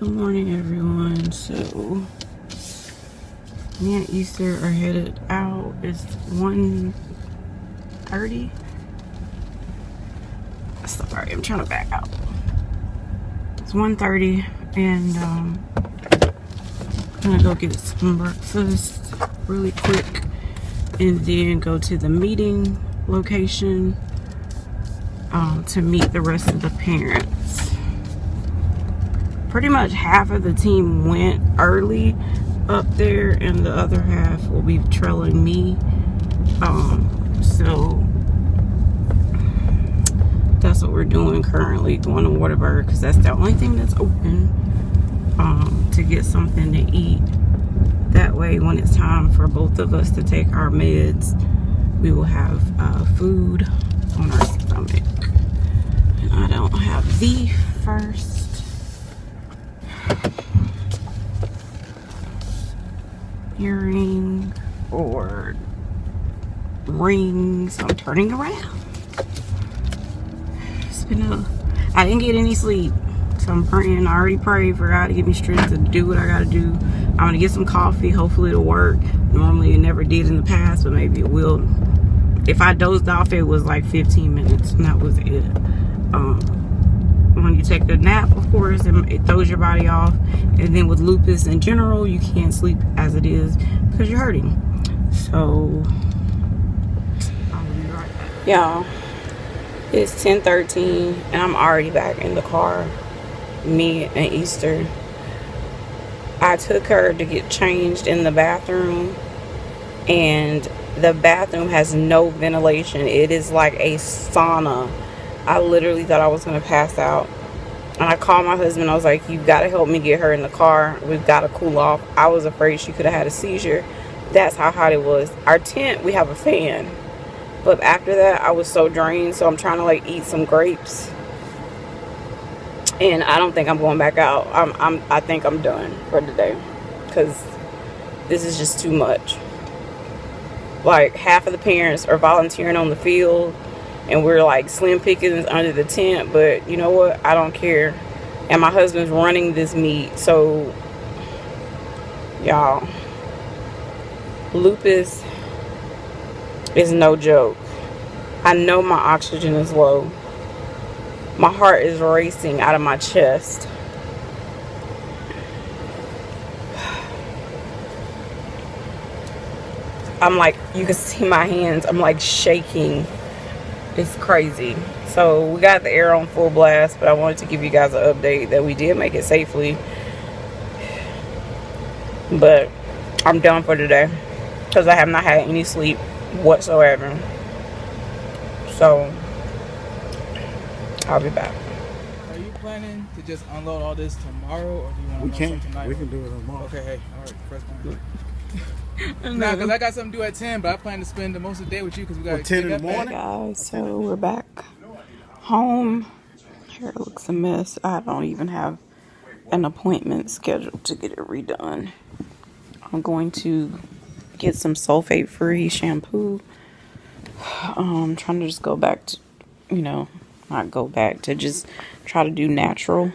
Good morning, everyone. So, me and Easter are headed out. It's 1:30. Sorry, I'm trying to back out. It's 1:30, and I'm gonna go get some breakfast really quick, and then go to the meeting location to meet the rest of the parents. Pretty much half of the team went early up there, and the other half will be trailing me. So that's what we're doing currently, going to Whataburger because that's the only thing that's open, to get something to eat. That way, when it's time for both of us to take our meds, we will have food on our stomach. And I don't have the first earring or rings. I'm turning around. I didn't get any sleep, so I'm praying. I already prayed for God to give me strength to do what I gotta do. I'm gonna get some coffee. Hopefully it'll work. Normally it never did in the past, but maybe it will. If I dozed off, it was like 15 minutes, and that was it. When you take a nap, of course, it throws your body off. And then with lupus in general, you can't sleep as it is because you're hurting. So I'll be right back. Y'all, it's 10:13, and I'm already back in the car. Me and Easter. I took her to get changed in the bathroom, and the bathroom has no ventilation. It is like a sauna. I literally thought I was going to pass out. And I called my husband. I was like, you've got to help me get her in the car. We've got to cool off. I was afraid she could have had a seizure. That's how hot it was. Our tent, we have a fan. But after that, I was so drained. So I'm trying to like eat some grapes. And I don't think I'm going back out. I think I'm done for today. Because this is just too much. Like half of the parents are volunteering on the field. And we're like slim pickings under the tent. But you know what? I don't care. And my husband's running this meet. So, y'all, lupus is no joke. I know my oxygen is low. My heart is racing out of my chest. I'm like, you can see my hands. I'm like shaking. It's crazy. So we got the air on full blast, but I wanted to give you guys an update that we did make it safely. But I'm done for today because I have not had any sleep whatsoever. So I'll be back. Are you planning to just unload all this tomorrow, or do you want to unload tonight? We can do it tomorrow. Okay, hey, all right, first plan. Nah, because I got something to do at 10, but I plan to spend the most of the day with you because we got 10 in the morning. Hey guys, so we're back home. Hair looks a mess. I don't even have an appointment scheduled to get it redone. I'm going to get some sulfate-free shampoo. I'm trying to just go back to, not go back to just try to do natural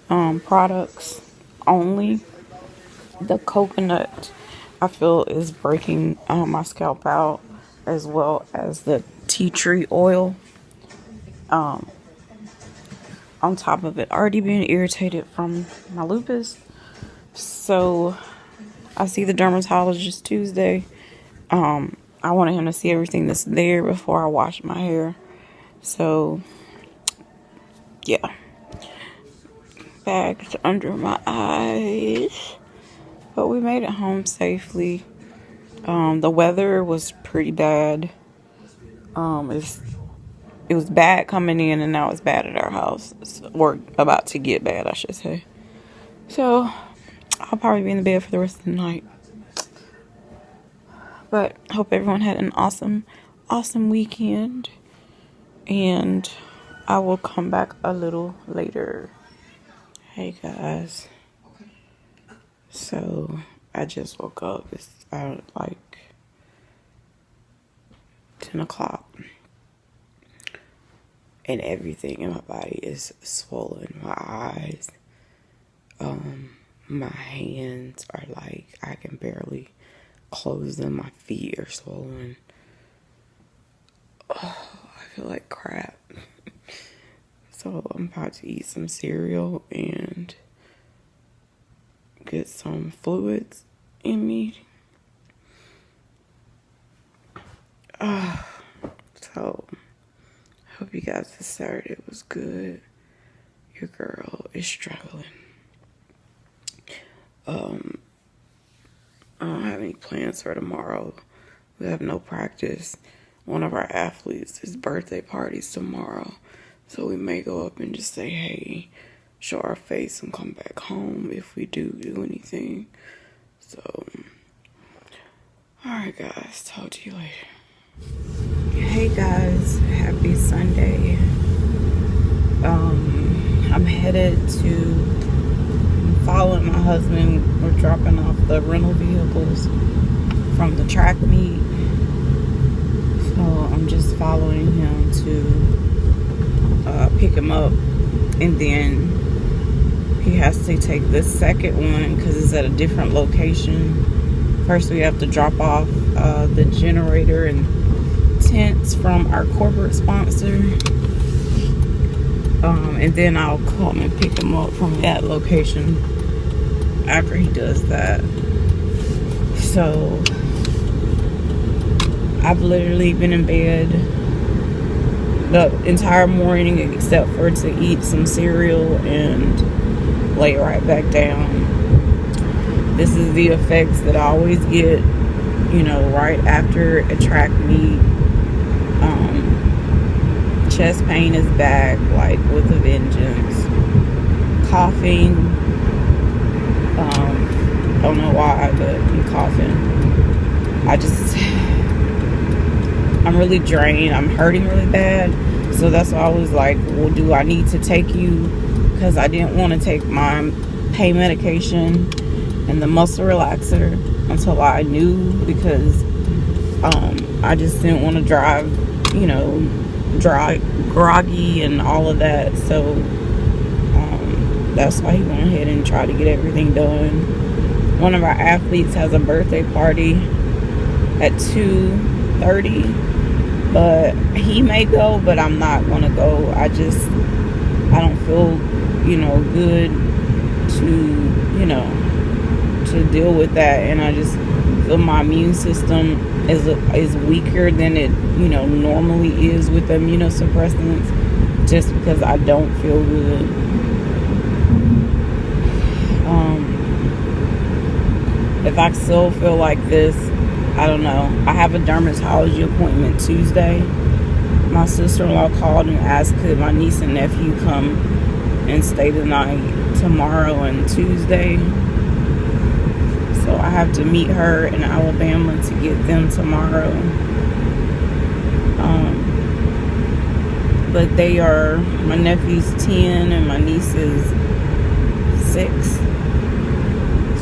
products only. The coconut, I feel, is breaking my scalp out, as well as the tea tree oil. On top of it already being irritated from my lupus. So I see the dermatologist Tuesday. I wanted him to see everything that's there before I wash my hair. So yeah, bagged under my eyes. But we made it home safely. The weather was pretty bad. It was bad coming in, and now it's bad at our house. Or about to get bad, I should say. So I'll probably be in the bed for the rest of the night. But I hope everyone had an awesome weekend. And I will come back a little later. Hey guys. So I just woke up. It's like 10 o'clock. And everything in my body is swollen. My eyes My hands are like, I can barely close them. My feet are swollen. Oh, I feel like crap. So I'm about to eat some cereal and get some fluids in me. So I hope you guys' Saturday was good. Your girl is struggling. I don't have any plans for tomorrow. We have no practice. One of our athletes, his birthday party's tomorrow. So we may go up and just say, hey, show our face and come back home if we do anything. So, alright guys, talk to you later. Hey guys, happy Sunday. I'm headed to following my husband. We're dropping off the rental vehicles from the track meet. So I'm just following him to pick him up, and then he has to take the second one because it's at a different location. First we have to drop off the generator and tents from our corporate sponsor, and then I'll come and pick him up from that location after he does that. So I've literally been in bed the entire morning except for to eat some cereal and lay right back down. This is the effects that I always get, you know, right after a track meet. Chest pain is back, like with a vengeance. Coughing. Don't know why, but I'm coughing. I'm really drained. I'm hurting really bad. So that's why I was like, well, do I need to take you? Because I didn't want to take my pain medication and the muscle relaxer until I knew, because I just didn't want to drive, you know, groggy and all of that. So that's why he went ahead and tried to get everything done. One of our athletes has a birthday party at 2:30, but he may go, but I'm not gonna go. I don't feel, you know, good to deal with that, and I just feel my immune system is weaker than it, you know, normally is with immunosuppressants, just because I don't feel good. If I still feel like this, I don't know. I have a dermatology appointment Tuesday. My sister-in-law called and asked could my niece and nephew come and stay the night tomorrow and Tuesday. So I have to meet her in Alabama to get them tomorrow. But my nephew's 10 and my niece is 6.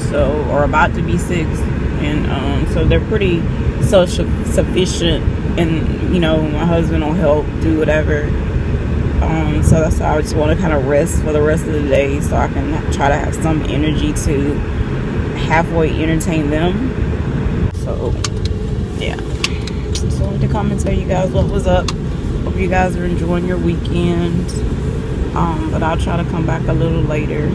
So, or about to be 6. And so they're pretty self-sufficient, and, you know, my husband will help do whatever. So that's why I just want to kind of rest for the rest of the day, so I can try to have some energy to halfway entertain them. So yeah, just wanted to come and tell you guys what was up. Hope you guys are enjoying your weekend, but I'll try to come back a little later.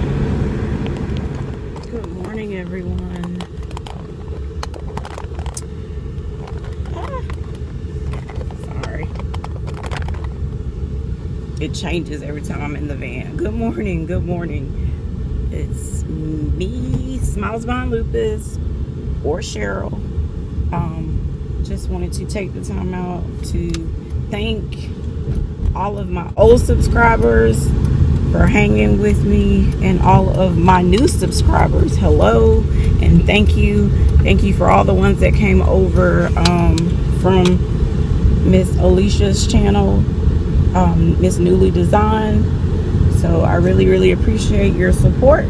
Good morning, everyone. Sorry, it changes every time I'm in the van. Good morning, good morning. It's me, SmilesBehindLupus, or Cheryl. Just wanted to take the time out to thank all of my old subscribers for hanging with me, and all of my new subscribers. Hello, and thank you for all the ones that came over from Miss Alicia's channel, Miss Newly Designed. So I really appreciate your support.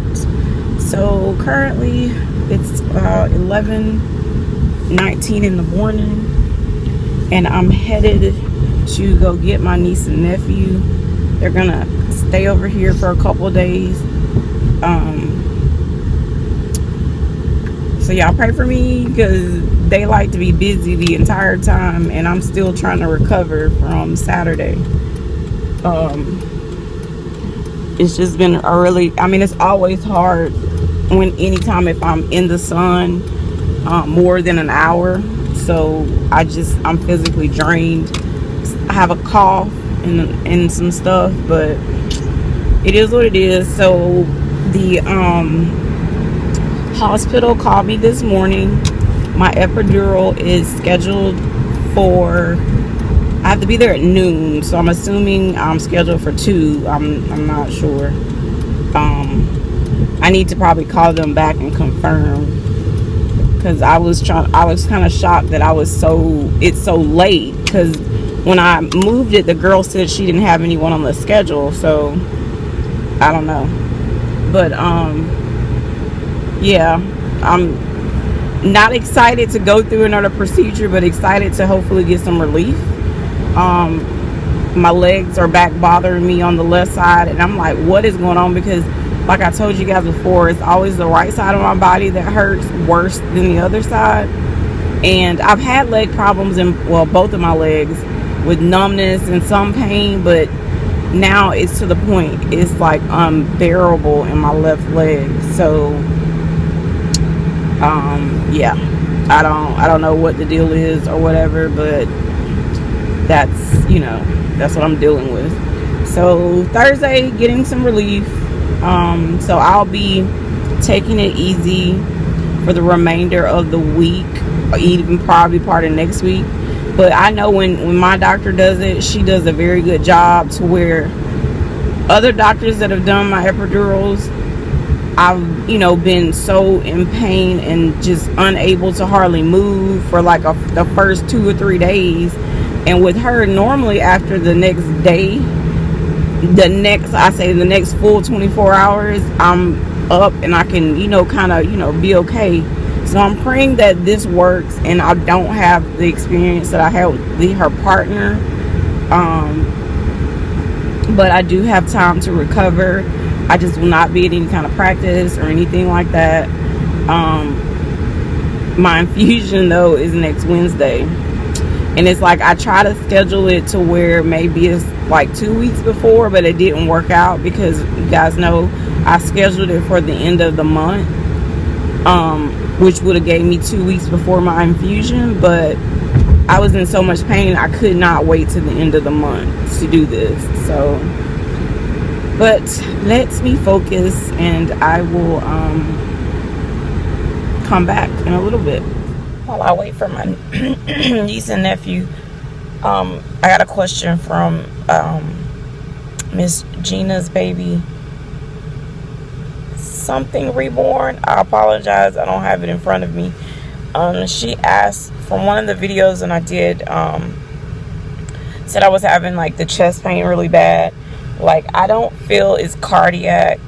So currently it's 11:19 in the morning, and I'm headed to go get my niece and nephew. They're gonna stay over here for a couple of days. So y'all pray for me, because they like to be busy the entire time, and I'm still trying to recover from Saturday. It's just been a really, I mean, it's always hard anytime if I'm in the sun more than an hour. So I'm physically drained. I have a cough and some stuff, but it is what it is. So the hospital called me this morning. My epidural is scheduled for, I have to be there at noon, so I'm assuming I'm scheduled for 2. I'm not sure. I need to probably call them back and confirm, because I was kind of shocked that it's so late, because when I moved it, the girl said she didn't have anyone on the schedule, so I don't know. But yeah, I'm not excited to go through another procedure, but excited to hopefully get some relief. My legs are back bothering me on the left side, and I'm like, what is going on? Because like I told you guys before, it's always the right side of my body that hurts worse than the other side. And I've had leg problems both of my legs, with numbness and some pain, but now it's to the point it's like unbearable in my left leg. So yeah, I don't know what the deal is or whatever, but that's what I'm dealing with. So Thursday, getting some relief. So I'll be taking it easy for the remainder of the week, or even probably part of next week. But I know when my doctor does it, she does a very good job, to where other doctors that have done my epidurals, I've been so in pain and just unable to hardly move for like the first 2 or 3 days. And with her, normally after the next day, the next full 24 hours, I'm up and I can be okay. So I'm praying that this works and I don't have the experience that I had with her partner. But I do have time to recover. I just will not be at any kind of practice or anything like that. My infusion though is next Wednesday. And it's like I try to schedule it to where maybe it's like 2 weeks before, but it didn't work out, because you guys know I scheduled it for the end of the month, which would have gave me 2 weeks before my infusion. But I was in so much pain, I could not wait to the end of the month to do this. So, but let me focus, and I will come back in a little bit. While I wait for my niece and nephew, I got a question from Miss Gina's baby. Something reborn. I apologize, I don't have it in front of me. She asked from one of the videos, and I did said I was having like the chest pain really bad. Like, I don't feel it's cardiac,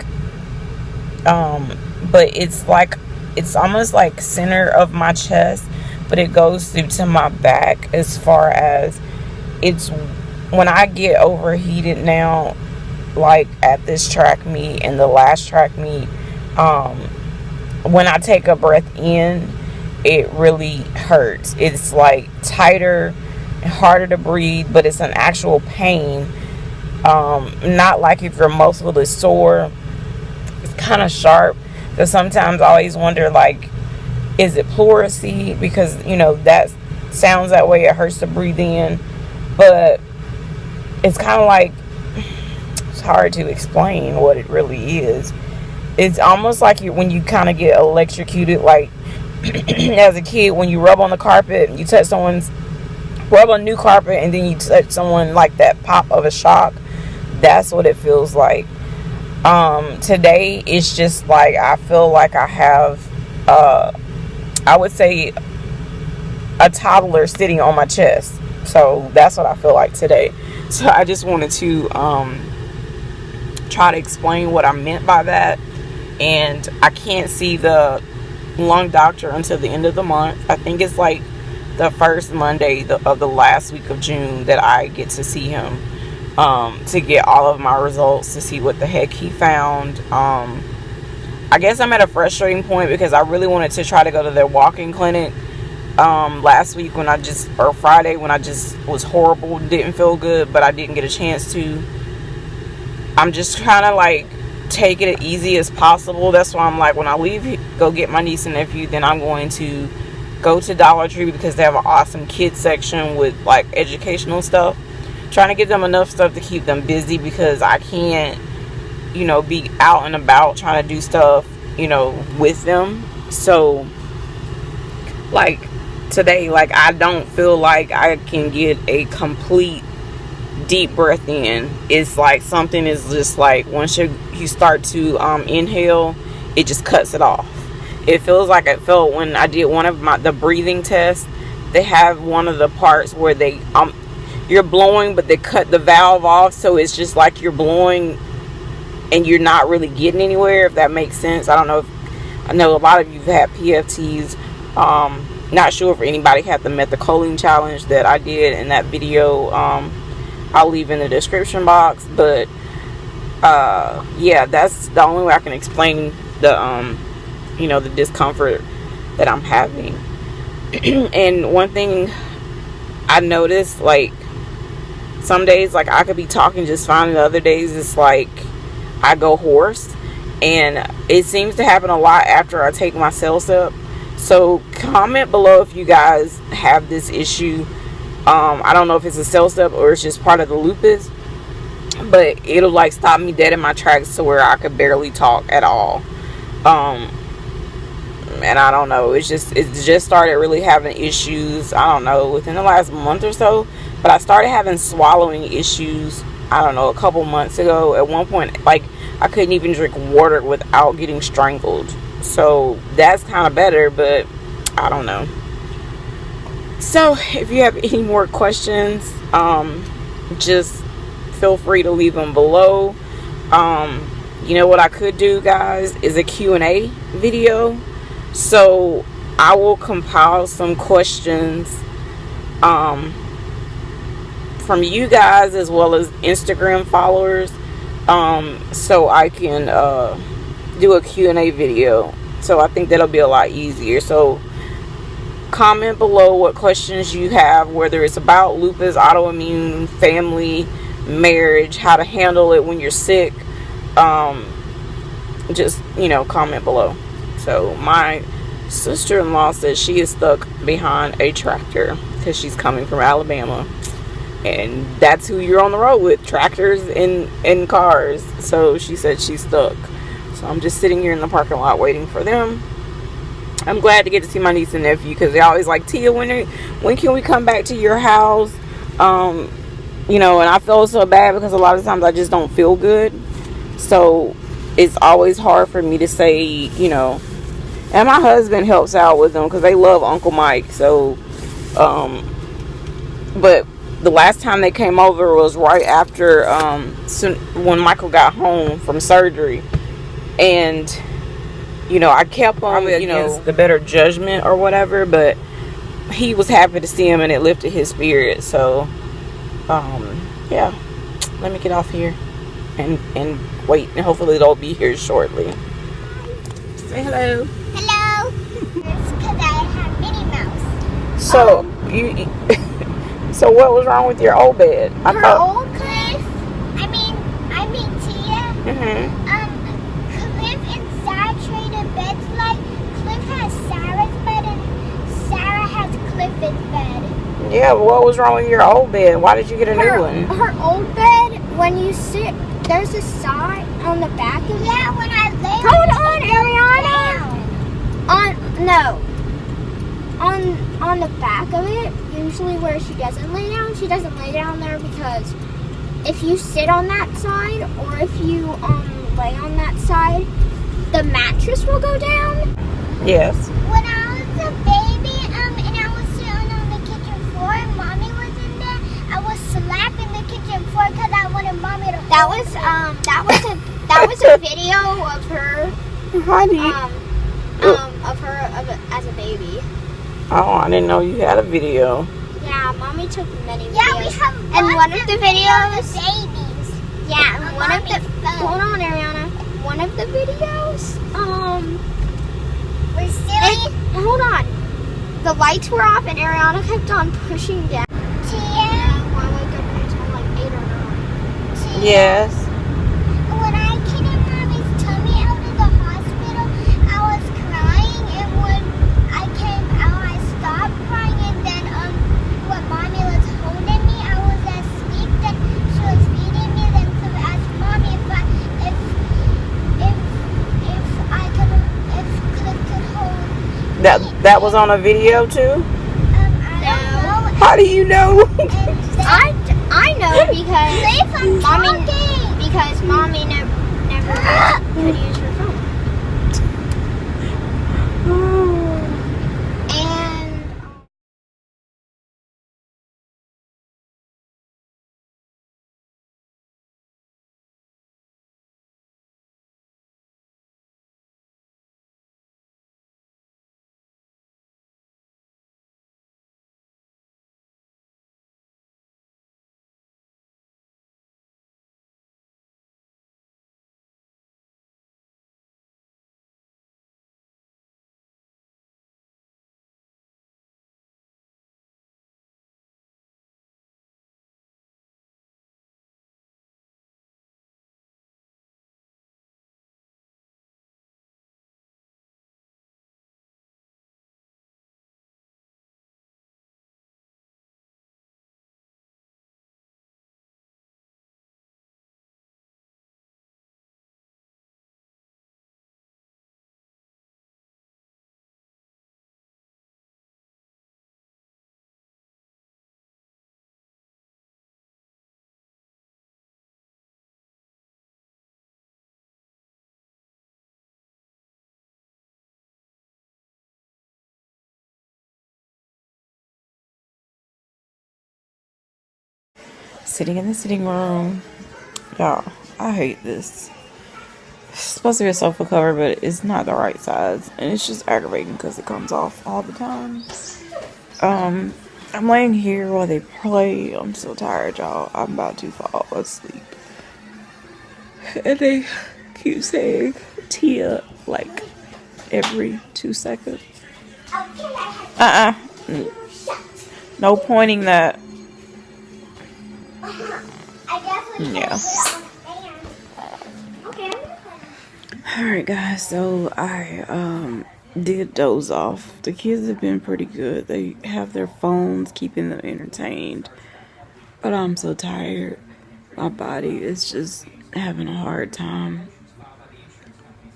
but it's almost like center of my chest, but it goes through to my back, as far as it's when I get overheated now, like at this track meet and the last track meet, when I take a breath in, it really hurts. It's like tighter and harder to breathe, but it's an actual pain. Not like if your muscle is sore. It's kind of sharp. Because sometimes I always wonder, like, is it pleurisy? Because, that sounds that way. It hurts to breathe in. But it's kind of like, it's hard to explain what it really is. It's almost like when you kind of get electrocuted, like, as a kid, when you rub on the carpet, you touch rub on new carpet, and then you touch someone, like that pop of a shock. That's what it feels like. Today it's just like I feel like I have I would say a toddler sitting on my chest. So that's what I feel like today. So I just wanted to try to explain what I meant by that. And I can't see the lung doctor until the end of the month. I think it's like the first Monday of the last week of June that I get to see him, to get all of my results, to see what the heck he found. I I guess I'm at a frustrating point because I really wanted to try to go to their walk-in clinic last week or Friday when I just was horrible, didn't feel good, but I didn't get a chance to. I'm just trying to like take it as easy as possible. That's why I'm like, when I leave, go get my niece and nephew, then I'm going to go to Dollar Tree because they have an awesome kids section with like educational stuff. Trying to give them enough stuff to keep them busy because I can't, you know, be out and about trying to do stuff, you know, with them. So like today, like I don't feel like I can get a complete deep breath in. It's like something is just like once you start to inhale, it just cuts it off. It feels like it felt when I did one of the breathing tests. They have one of the parts where they you're blowing, but they cut the valve off, so it's just like you're blowing and you're not really getting anywhere, if that makes sense. I know a lot of you have had PFTs. Not sure if anybody had the methacholine challenge that I did in that video. I'll leave in the description box, but yeah, that's the only way I can explain the you know, the discomfort that I'm having. And one thing I noticed, like some days like I could be talking just fine, and the other days it's like I go hoarse, and it seems to happen a lot after I take my CellStep. So comment below if you guys have this issue. I don't know if it's a CellStep or it's just part of the lupus, but it'll like stop me dead in my tracks to where I could barely talk at all. And I don't know, it just started really having issues, I don't know, within the last month or so. But I started having swallowing issues, I don't know, a couple months ago. At one point, like I couldn't even drink water without getting strangled. So that's kind of better, but I don't know. So if you have any more questions, just feel free to leave them below. You know what I could do, guys, is a Q&A video. So I will compile some questions from you guys as well as Instagram followers, so I can do a Q&A video. So I think that'll be a lot easier. So comment below what questions you have, whether it's about lupus, autoimmune, family, marriage, how to handle it when you're sick. Just, you know, comment below. So my sister-in-law says she is stuck behind a tractor because she's coming from Alabama, and that's who you're on the road with, tractors and cars. So she said she's stuck. So I'm just sitting here in the parking lot waiting for them. I'm glad to get to see my niece and nephew because they're always like, Tia, when can we come back to your house? You know, and I feel so bad because a lot of times I just don't feel good. So it's always hard for me to say, you know. And my husband helps out with them because they love Uncle Mike. So, but the last time they came over was right after when Michael got home from surgery. And, you know, I kept on, you know, the better judgment or whatever. But he was happy to see him and it lifted his spirit. So, yeah. Let me get off here and wait. And hopefully they'll be here shortly. Say hello. Hello. It's because I have Minnie Mouse. So so what was wrong with your old bed? Old Cliff. I mean Tia. Cliff and Sarah traded beds. Like Cliff has Sarah's bed and Sarah has Cliff's bed. Yeah, but what was wrong with your old bed? Why did you get a new one? Her old bed, when you sit, there's a side on the back of it. Yeah, when I lay. Hold on, Ariana. On the back of it, usually where she doesn't lay down there because if you sit on that side or if you lay on that side, the mattress will go down. Yes. When I was a baby, and I was sitting on the kitchen floor and Mommy was in there, I was slapping the kitchen floor because I wanted Mommy to. That was a video of her. Honey. Of her as a baby. Oh, I didn't know you had a video. Yeah, Mommy took many videos. Yeah, we have and one of the videos. Babies. Yeah, and one of the. Hold on, Ariana. one of the videos, hold on. The lights were off and Ariana kept on pushing down. Tia? I wake up every time like 8 or 9. Tia? Yes. When I came in Mommy's tummy out of the hospital, I was crying, and when I came out, I stopped crying, and then when Mommy was holding me, I was asleep, then she was feeding me, then Cliff asked Mommy if Cliff could hold me. That was on a video too? I don't know. How do you know? I know because Mommy never could use her phone. And Sitting in the sitting room. Y'all, I hate this. It's supposed to be a sofa cover, but it's not the right size. And it's just aggravating because it comes off all the time. I'm laying here while they play. I'm so tired, y'all. I'm about to fall asleep. And they keep saying Tia like every 2 seconds. No pointing that. Yeah. Alright guys, so I did doze off. The kids have been pretty good. They have their phones keeping them entertained. But I'm so tired. My body is just having a hard time.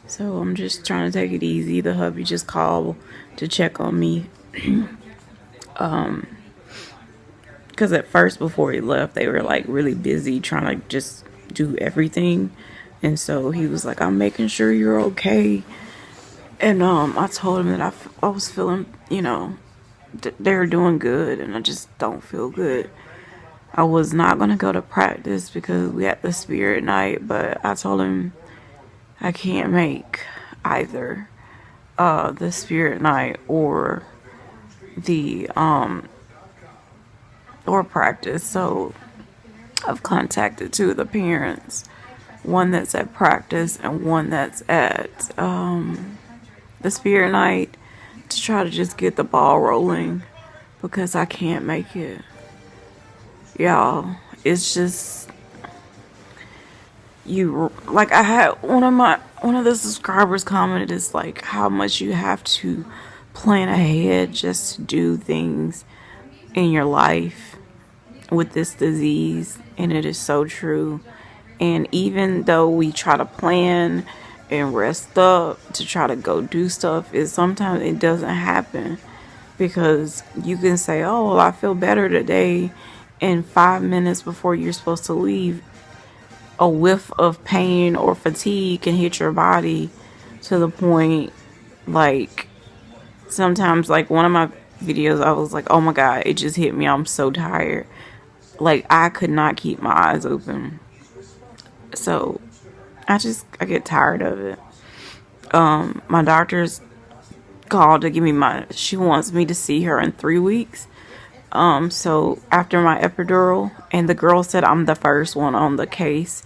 So I'm just trying to take it easy. The hubby just called to check on me. Because at first, before he left, they were like really busy trying to just do everything. And so he was like, I'm making sure you're okay. And I told him that I was feeling, they're doing good. And I just don't feel good. I was not going to go to practice because we had the spirit night. But I told him I can't make either the spirit night or the or practice. So I've contacted 2 of the parents, one that's at practice and one that's at the spirit night, to try to just get the ball rolling because I can't make it. Y'all, it's just I had one of the subscribers commented, it's like how much you have to plan ahead just to do things in your life with this disease. And it is so true. And even though we try to plan and rest up to try to go do stuff, sometimes it doesn't happen, because you can say, oh well, I feel better today, and 5 minutes before you're supposed to leave, a whiff of pain or fatigue can hit your body to the point, like sometimes, like one of my videos, I was like, oh my god, it just hit me, I'm so tired. Like I could not keep my eyes open. So I get tired of it. My doctor's called to give me she wants me to see her in 3 weeks. So after my epidural, and the girl said I'm the first one on the case